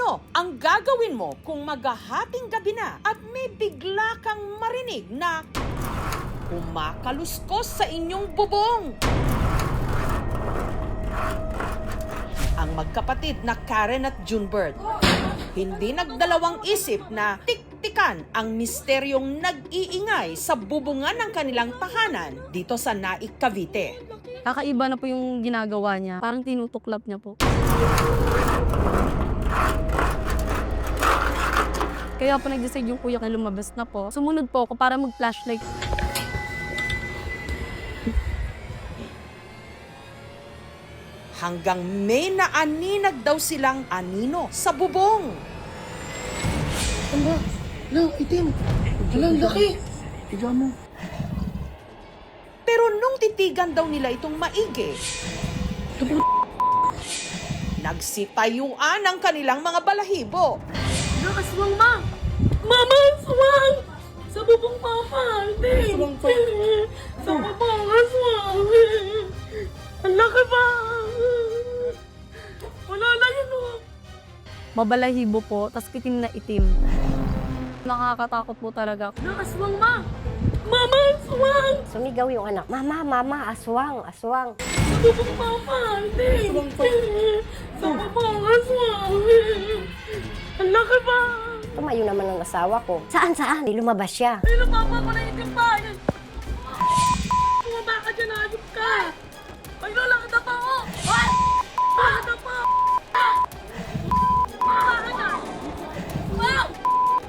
Ano ang gagawin mo kung maghahating gabi na at may bigla kang marinig na kumakaluskos sa inyong bubong? Ang magkapatid na Karen at Junebird hindi nagdalawang isip na tiktikan ang misteryong nag-iingay sa bubungan ng kanilang tahanan dito sa Naik, Cavite. Kakaiba na po yung ginagawa niya. Parang tinutuklap niya po. Kaya po nag-decide yung kuya na lumabas na po. Sumunod po ako para mag-flashlight. Hanggang may naaninag daw silang anino sa bubong. Aba, lang, itim. Alang, laki. Tiga mo. Pero nung titigan daw nila itong maigi, nagsitayuan ang kanilang mga balahibo. Nakaswang, ma! Mama, aswang! Sa bubong papa! Hindi! Aswang pa. Sa bubong, aswang! Ang laki pa! Wala lang yun, oh! Mabalahibo po, tas itim na itim. Nakakatakot po talaga. Nakaswang, ma! Mama, aswang! Sumigaw yung anak, Mama, Mama, aswang, aswang. Sa bubong papa! Hindi! Aswang pa. Sa bubong, aswang! Ang laki pa! Tumayo naman ang asawa ko. Saan, saan? Di lumabas siya. Ay, lumapa ko na itim pa! Bumaba ka dyan, ayop ka! Ay, lola, kita pa ako! Ay! Kita pa! Bumaba ka na! Wow!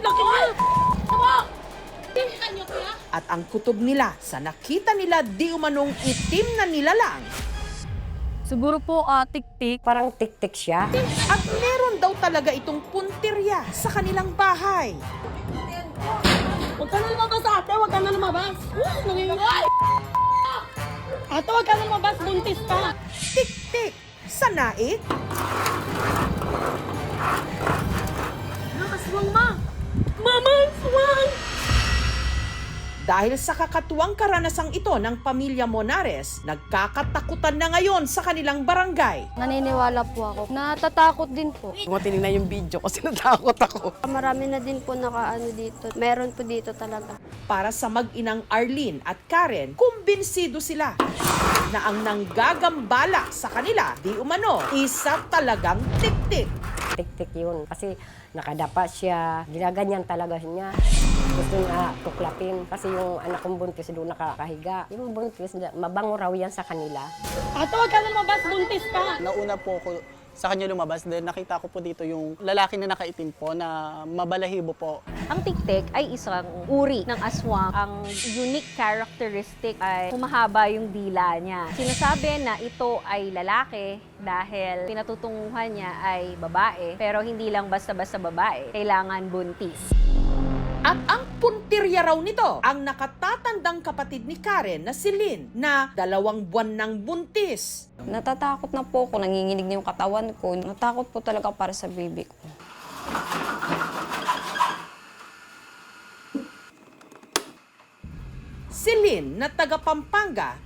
Laki mo! Tama! Tingnan niyo, kuya? At ang kutob nila sa nakita nila di umanong itim na nilalang. Siguro po, tik-tik. Parang tik-tik siya. At meron daw talaga itong puntirya sa kanilang bahay. Huwag ka na lumabas, ate! Huwag ka na lumabas! Nangingay! Ate, huwag ka na lumabas! Buntis ka! Tik-tik sa Naik. Nakaswang, ma! Mama, aswang! Dahil sa kakatuwang karanasang ito ng pamilya Monares, nagkakatakutan na ngayon sa kanilang barangay. Naniniwala po ako. Natatakot din po. Kung tinignan yung video kasi natakot ako. Marami na din po nakaano dito. Meron po dito talaga. Para sa mag-inang Arlene at Karen, kumbinsido sila na ang nanggagambala sa kanila di umano isa talagang tik-tik. Tik-tik yun. Kasi nakadapa siya. Ginaganyan talaga niya. Gusto niya tuklapin. Kasi yung anak kong buntis doon nakakahiga. Yung buntis, mabango raw yan sa kanila. Ate, huwag ka na lumabas! Buntis ka! Nauna po ako sa kanya lumabas, then nakita ko po dito yung lalaki na nakaitim po na mabalahibo po. Ang tiktik ay isang uri ng aswang. Ang unique characteristic ay humahaba yung dila niya. Sinasabi na ito ay lalaki dahil pinatutunguhan niya ay babae, pero hindi lang basta-basta babae, kailangan buntis. At ang puntirya raw nito, ang nakatatandang kapatid ni Karen na si Lynn na 2 buwan ng buntis. Natatakot na po ako, nanginginig na yung katawan ko. Natakot po talaga para sa baby ko. Si Lynn na taga Pampanga,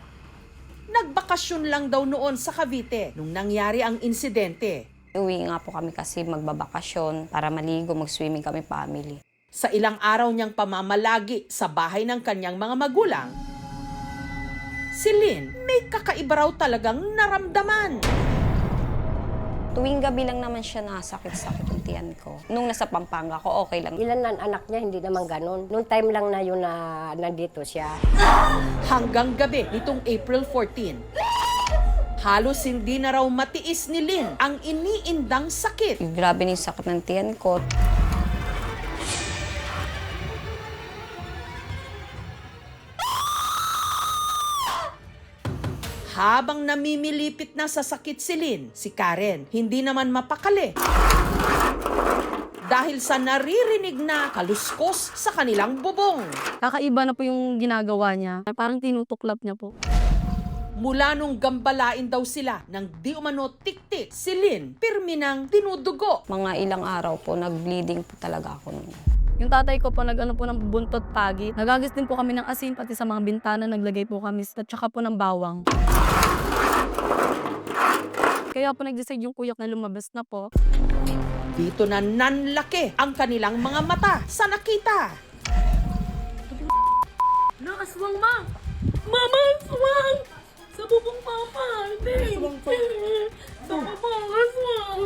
nagbakasyon lang daw noon sa Cavite nung nangyari ang insidente. Uwi nga po kami kasi magbabakasyon para maligo, mag-swimming kami family. Sa ilang araw niyang pamamalagi sa bahay ng kanyang mga magulang, si Lynn may kakaiba raw talagang naramdaman. Tuwing gabi lang naman siya nasakit-sakit yung tiyan ko. Nung nasa Pampanga ko, okay lang. Ilan na anak niya, hindi naman ganun. Noong time lang na yun na nandito siya. Hanggang gabi nitong April 14, halos hindi na raw matiis ni Lynn ang iniindang sakit. Grabe na yung sakit ng tiyan ko. Habang namimilipit na sa sakit si Lynn, si Karen hindi naman mapakali. Dahil sa naririnig na kaluskos sa kanilang bubong. Kakaiba na po yung ginagawa niya. Parang tinutuklap niya po. Mula nung gambalain daw sila ng di umano tik-tik, si Lynn pirmi ng dinudugo. Mga ilang araw po, nag-bleeding po talaga ako nun. Yung tatay ko po nag-ano po ng buntot pagi. Nagagis din po kami ng asin, pati sa mga bintana naglagay po kami at saka po ng bawang. Kaya po nag-decide yung kuya na lumabas na po. Dito na nanlaki ang kanilang mga mata sa nakita. Aswang ma! Mama, aswang! Sa bubong papa! Hindi! Aswang pa! Sa bubong aswang!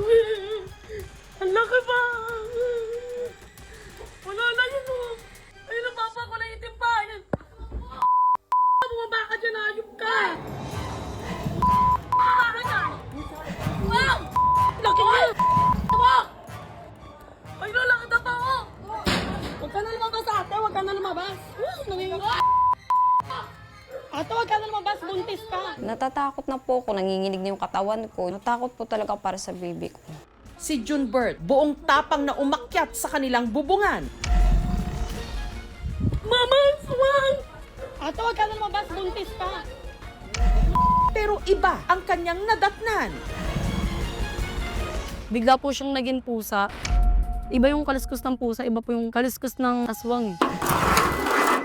Ang laki pa! Wala na yun o! Ayun ang papa ko na itim pa! Yan! Bumaba ka dyan, ayop ka! Bumaba ka dyan! Wow! Laki na! Tama! Ay, lalaki na pa ako! Huwag ka na lumabas ate! Huwag ka na lumabas! Nanginginig! Ate, huwag ka na lumabas! Buntis ka! Natatakot na po ako, nanginginig na yung katawan ko. Natakot po talaga para sa baby ko. Si Junbert, buong tapang na umakyat sa kanilang bubungan. Mama, aswang! Ate, huwag ka na lumabas! Buntis ka! Pero iba ang kanyang nadatnan. Bigla po siyang naging pusa. Iba yung kaliskus ng pusa, iba po yung kaliskus ng aswang.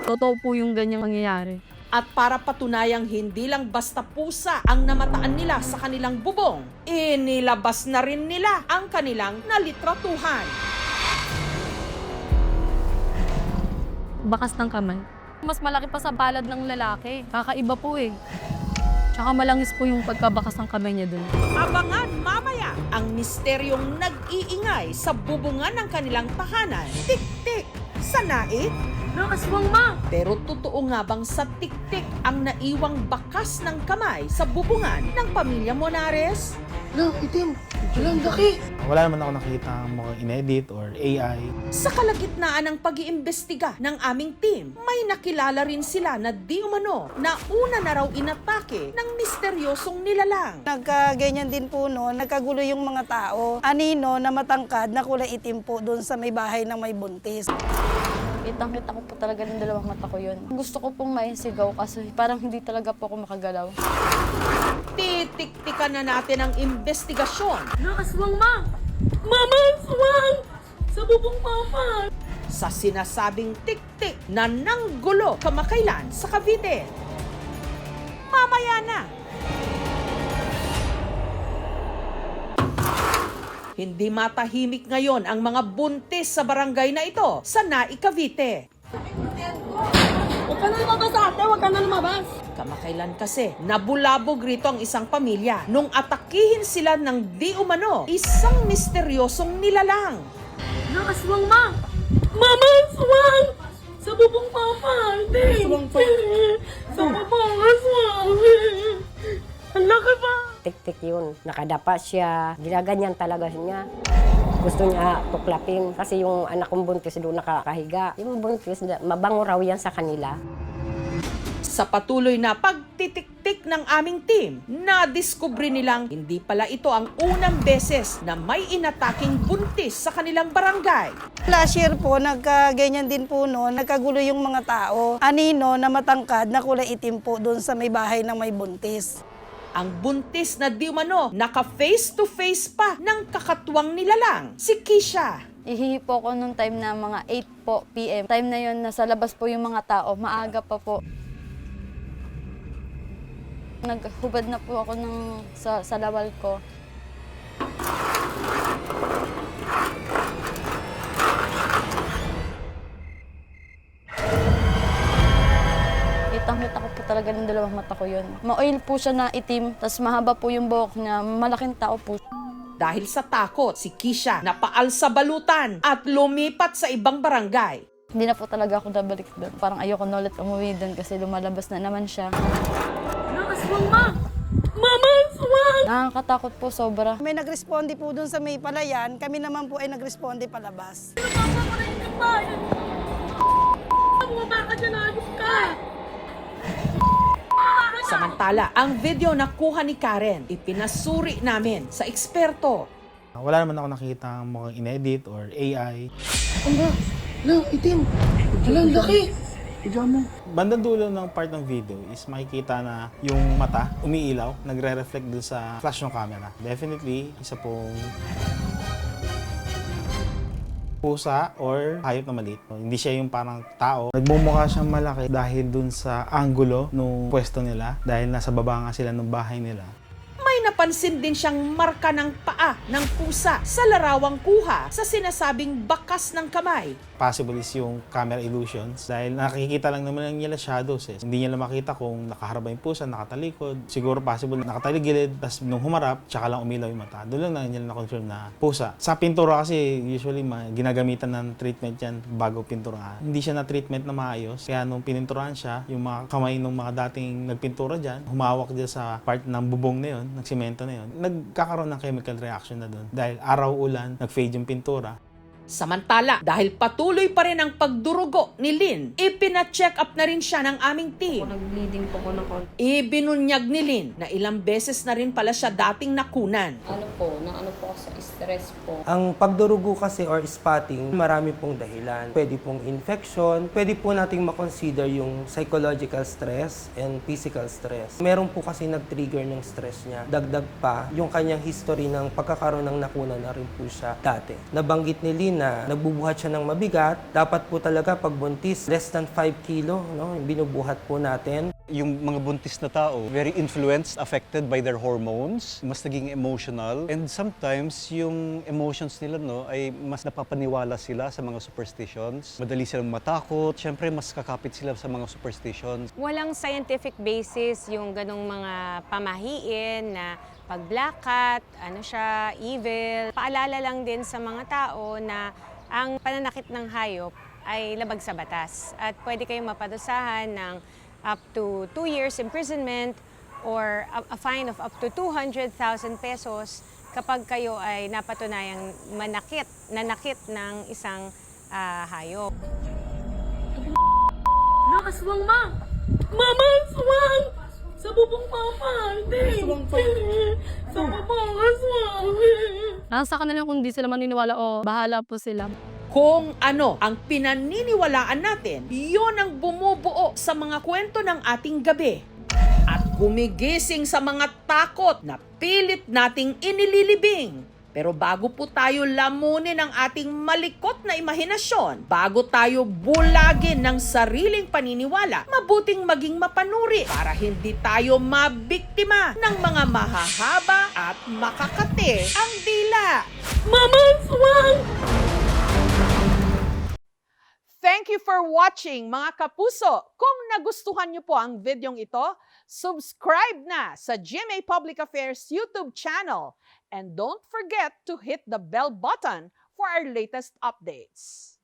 Totoo po yung ganyang mangyayari. At para patunayang hindi lang basta pusa ang namataan nila sa kanilang bubong, inilabas na rin nila ang kanilang nalitratuhan. Bakas ng kamay. Mas malaki pa sa palad ng lalaki. Kakaiba po eh. Tsaka malangis po yung pagkabakas ng kamay niya dun. Abangan mamaya ang misteryong nag-iingay sa bubungan ng kanilang tahanan. Tik-tik sa naik. Aswang ma! Pero totoo nga bang sa tik-tik ang naiwang bakas ng kamay sa bubungan ng pamilya Monares? Ala, itim. Ala, ang laki. Wala naman ako nakita mukhang in-edit or AI. Sa kalagitnaan ng pag-iimbestiga ng aming team, may nakilala rin sila na di umano na una na raw inatake ng misteryosong nilalang. Nagkaganyan din po noon, nagkagulo yung mga tao. Anino na matangkad na kulay itim po doon sa may bahay ng may buntis. Kitang-kita ko po talaga ng dalawang mata ko yun. Gusto ko pong maisigaw kasi parang hindi talaga po ako makagalaw. Titik-tikan na natin ang investigasyon Aswang ma! Mama, aswang! Sa bubong papa! sa sinasabing tik-tik na nanggulo kamakailan sa Cavite. Mamaya na! Hindi matahimik ngayon ang mga buntis sa barangay na ito sa Naik, Cavite. Huwag ka na lumabas ate! Huwag ka na lumabas! Kamakailan kasi, nabulabog rito ang isang pamilya nung atakihin sila ng di umano isang misteryosong nilalang. Aswang ma! Mama, aswang! Sa bubong papa! Hindi! Aswang pa. Sa bubong aswang! Ang laki pa! Tik-tik yun. Nakadapa siya. Ginaganyan talaga niya. Gusto niya tuklapin. Kasi yung anak kong buntis doon nakakahiga. Yung buntis, mabango raw yan sa kanila. Sa patuloy na pagtitik-tik ng aming team, nadiskubre nilang hindi pala ito ang unang beses na may inataking buntis sa kanilang barangay. Last year po, nagkaganyan din po noon, nagkagulo yung mga tao. Anino na matangkad na kulay itim po doon sa may bahay ng may buntis. Ang buntis na di umano, naka face-to-face pa ng kakatwang nilalang, si Kisha. Ihihi po ako nung time na mga 8 po PM. Time na yon nasa labas po yung mga tao. Maaga pa po. Naghubad na po ako sa lawal ko. Kitang-kita ko po talaga ng dalawang mata ko yun. Ma-oil po siya na itim, tas mahaba po yung buhok niya. Malaking tao po. Dahil sa takot, si Kisha napaal sa balutan at lumipat sa ibang barangay. Hindi na po talaga ako nabalik doon. Parang ayoko na ulit umuwi doon kasi lumalabas na naman siya. Aswang ma! Mama, aswang! Nakakatakot po sobra. May nagresponde po doon sa may palayan, kami naman po ay nagresponde palabas. Bumaba ka dyan, ayos ka! Samantala, ang video na kuha ni Karen, ipinasuri namin sa eksperto. Wala naman ako nakita mukhang in-edit or AI. Ala, itim. Ala, ang laki. Pijama. Bandang dulo ng part ng video is makikita na yung mata umiilaw, nagre-reflect dun sa flash ng camera. Definitely, isa pong pusa or hayop na maliit. Hindi siya yung parang tao. Nagmumukha siyang malaki dahil dun sa angulo nung pwesto nila, dahil nasa baba nga sila ng bahay nila. May May napansin din siyang marka ng paa ng pusa sa larawang kuha sa sinasabing bakas ng kamay. Possible is yung camera illusions dahil nakikita lang naman nila shadows eh. Hindi niya makita kung nakaharap yung pusa, nakatalikod. Siguro possible nakataligilid, tapos nung humarap, tsaka lang umilaw yung mata. Doon lang nila na-confirm na pusa. Sa pintura kasi usually ginagamitan ng treatment yan bago pintura. Hindi siya na-treatment na maayos. Kaya nung pininturahan siya, yung mga kamay ng mga dating nagpintura dyan, humawak dyan sa part ng bubong na yun, ng semento na yun, nagkakaroon ng chemical reaction na doon. Dahil araw ulan, nag-fade yung pintura. Samantala, dahil patuloy pa rin ang pagdurugo ni Lynn, ipina-check up na rin siya ng aming team. Nag-bleeding po ko ng konti. Ibinunyag ni Lynn na ilang beses na rin pala siya dating nakunan. Ano po ako sa stress po. Ang pagdurugo kasi or spotting, marami pong dahilan. Pwede pong infection, pwede po nating makonsider yung psychological stress and physical stress. Meron po kasi nag-trigger ng stress niya. Dagdag pa, yung kanyang history ng pagkakaroon ng nakunan na rin po siya dati. Nabanggit ni Lynn na nagbubuhat siya ng mabigat. Dapat po talaga pag buntis, less than 5 kilo, no? Binubuhat po natin. Yung mga buntis na tao, very influenced, affected by their hormones, mas naging emotional, and sometimes yung emotions nila ay mas napapaniwala sila sa mga superstitions. Madali silang matakot, syempre mas kakapit sila sa mga superstitions. Walang scientific basis yung ganong mga pamahiin na pag black cat, evil. Paalala lang din sa mga tao na ang pananakit ng hayop ay labag sa batas at pwede kayong mapadusahan ng up to 2 years imprisonment or a fine of up to 200,000 pesos kapag kayo ay napatunayang nanakit ng isang hayop. Aswang, ma! Mama, aswang! Sa bubong papa, hindi! Aswang pa! Sa bubong, aswang! Nasa kanila kung di sila maniniwala o bahala po sila. Kung ano ang pinaniniwalaan natin, yon ang bumubuo sa mga kwento ng ating gabi. At gumigising sa mga takot na pilit nating inililibing. Pero bago po tayo lamunin ang ating malikot na imahinasyon, bago tayo bulagin ng sariling paniniwala, mabuting maging mapanuri para hindi tayo mabiktima ng mga mahahaba at makakate ang dila. Mama, aswang! Thank you for watching, mga kapuso. Kung nagustuhan niyo po ang videong ito, subscribe na sa GMA Public Affairs YouTube channel. And don't forget to hit the bell button for our latest updates.